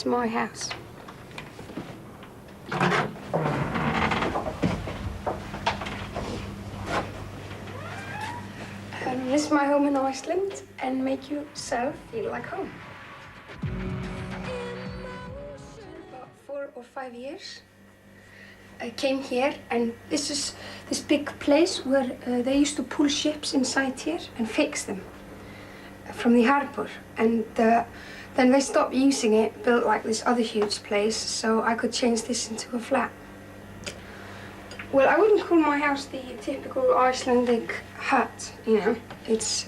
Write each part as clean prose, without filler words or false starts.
is my house. This is my home in Iceland, and make yourself feel like home. About 4 or 5 years, I came here, and this is this big place where they used to pull ships inside here and fix them from the harbor. And then they stopped using it, built like this other huge place, so I could change this into a flat. Well, I wouldn't call my house the typical Icelandic hut, you know. It's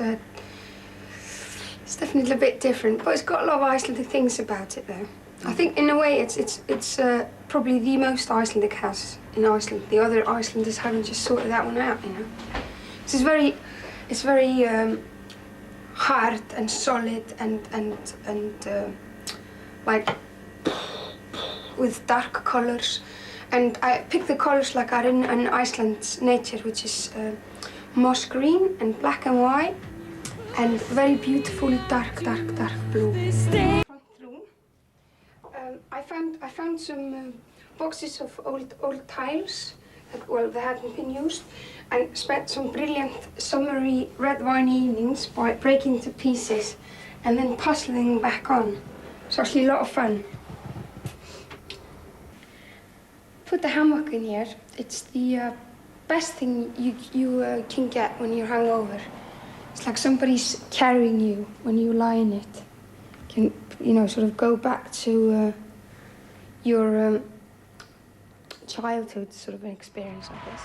definitely a bit different, but it's got a lot of Icelandic things about it, though. I think, in a way, it's probably the most Icelandic house in Iceland. The other Icelanders haven't just sorted that one out, you know. It's very hard and solid and like with dark colors. And I picked the colors like are in Iceland's nature, which is moss green and black and white, and very beautiful dark blue. Front room. I found some boxes of old tiles that hadn't been used, and spent some brilliant summery red wine evenings by breaking to pieces and then puzzling them back on. It's actually a lot of fun. Put the hammock in here. It's the best thing you can get when you're hungover. It's like somebody's carrying you when you lie in it. You can, you know, sort of go back to your childhood sort of an experience, I guess.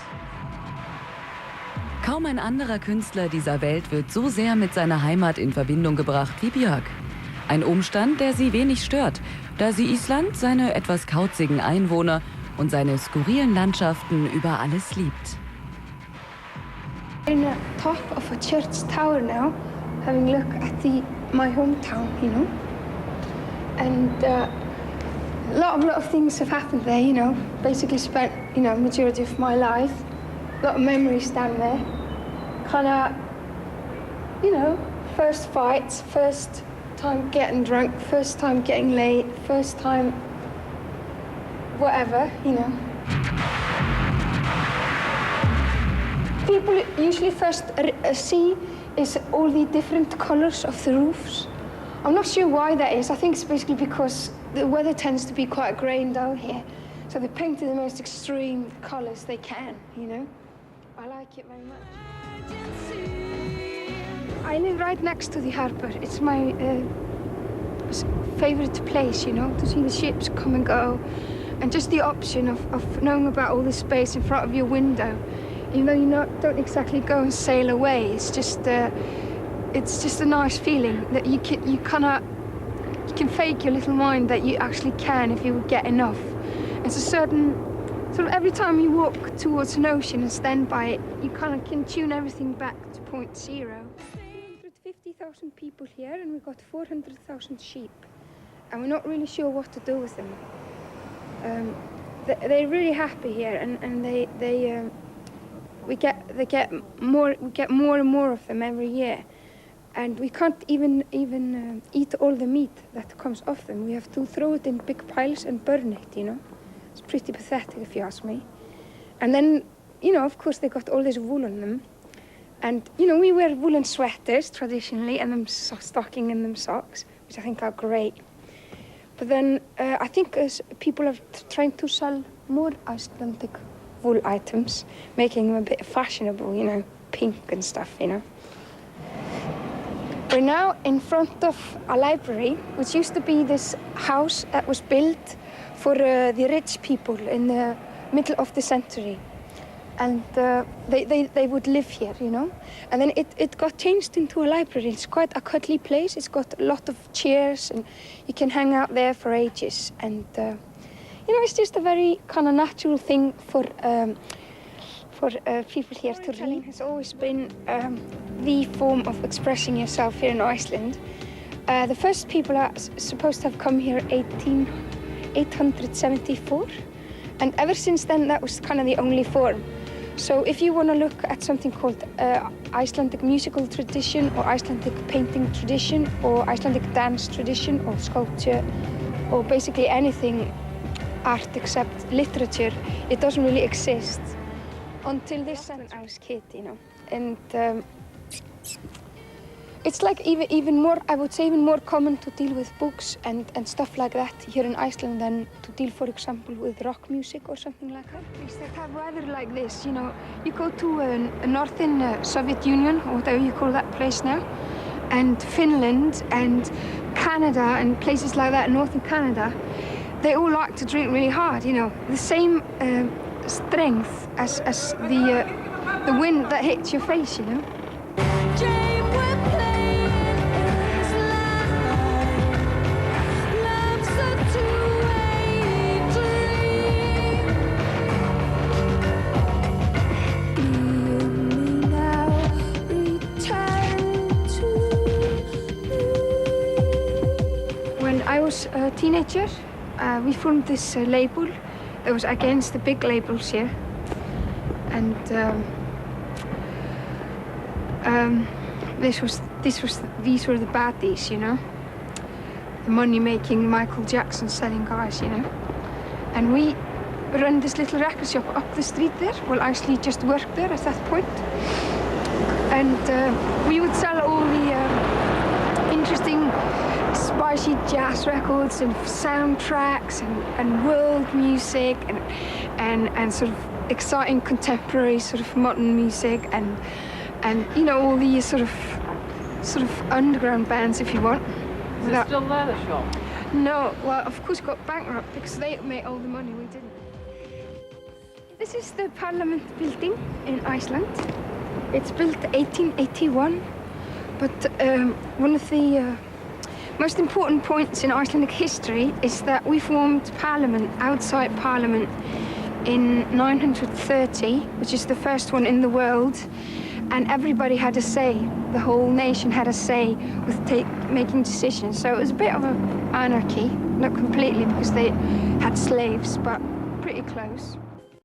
Kaum ein anderer Künstler dieser Welt wird so sehr mit seiner Heimat in Verbindung gebracht wie Björk. Ein Umstand, der sie wenig stört, da sie Island, seine etwas kauzigen Einwohner und seine skurrilen Landschaften über alles liebt. In the top of a church tower now, having a look at my hometown, you know. And a lot of things have happened there, you know. Basically spent, you know, majority of my life. A lot of memories down there. Kinda, you know, first fights, first time getting drunk, first time getting late, first time whatever, you know. People usually first see is all the different colors of the roofs. I'm not sure why that is. I think it's basically because the weather tends to be quite grey and dull here. So they painted the most extreme colors they can, you know. I like it very much. I live right next to the harbor. It's my favorite place, you know, to see the ships come and go. And just the option of knowing about all this space in front of your window, even though you don't exactly go and sail away, it's just a nice feeling that you can fake your little mind that you actually can if you get enough. It's a certain sort of every time you walk towards an ocean and stand by it, you kind of can tune everything back to point zero. 150,000 people here, and we've got 400,000 sheep, and we're not really sure what to do with them. They're really happy here, and we get more and more of them every year, and we can't even eat all the meat that comes off them. We have to throw it in big piles and burn it. You know, it's pretty pathetic if you ask me. And then, you know, of course they got all this wool on them, and you know we wear woolen sweaters traditionally, and them stocking and them socks, which I think are great. But then I think people are trying to sell more Icelandic wool items, making them a bit fashionable, you know, pink and stuff, you know. We're now in front of a library, which used to be this house that was built for the rich people in the middle of the century. And they would live here, you know. And then it got changed into a library. It's quite a cuddly place. It's got a lot of chairs, and you can hang out there for ages. And you know, it's just a very kind of natural thing for people here to read. Has always been the form of expressing yourself here in Iceland. The first people are supposed to have come here 874, and ever since then that was kind of the only form. So if you want to look at something called Icelandic musical tradition, or Icelandic painting tradition, or Icelandic dance tradition, or sculpture, or basically anything art except literature, it doesn't really exist. Until this when I was a kid, you know. And it's like even more, I would say even more common to deal with books and stuff like that here in Iceland than to deal, for example, with rock music or something like that. They have weather like this, you know. You go to a northern Soviet Union, or whatever you call that place now, and Finland and Canada and places like that, northern Canada, they all like to drink really hard, you know. The same strength as the wind that hits your face, you know. When I was a teenager, we formed this label that was against the big labels here, and these were the baddies, you know, the money-making Michael Jackson selling guys, you know, and we run this little record shop up the street there. Well, actually, just worked there at that point, and we would sell all the interesting, spicy jazz records and soundtracks and world music and sort of exciting contemporary sort of modern music and you know, all these sort of underground bands, if you want. Is it still there, the shop? No, well, of course, got bankrupt because they made all the money, we didn't. This is the Parliament building in Iceland. It's built 1881, but one of the most important points in Icelandic history is that we formed Parliament, outside Parliament, in 930, which is the first one in the world, and everybody had a say. The whole nation had a say with making decisions. So it was a bit of an anarchy, not completely because they had slaves, but pretty close.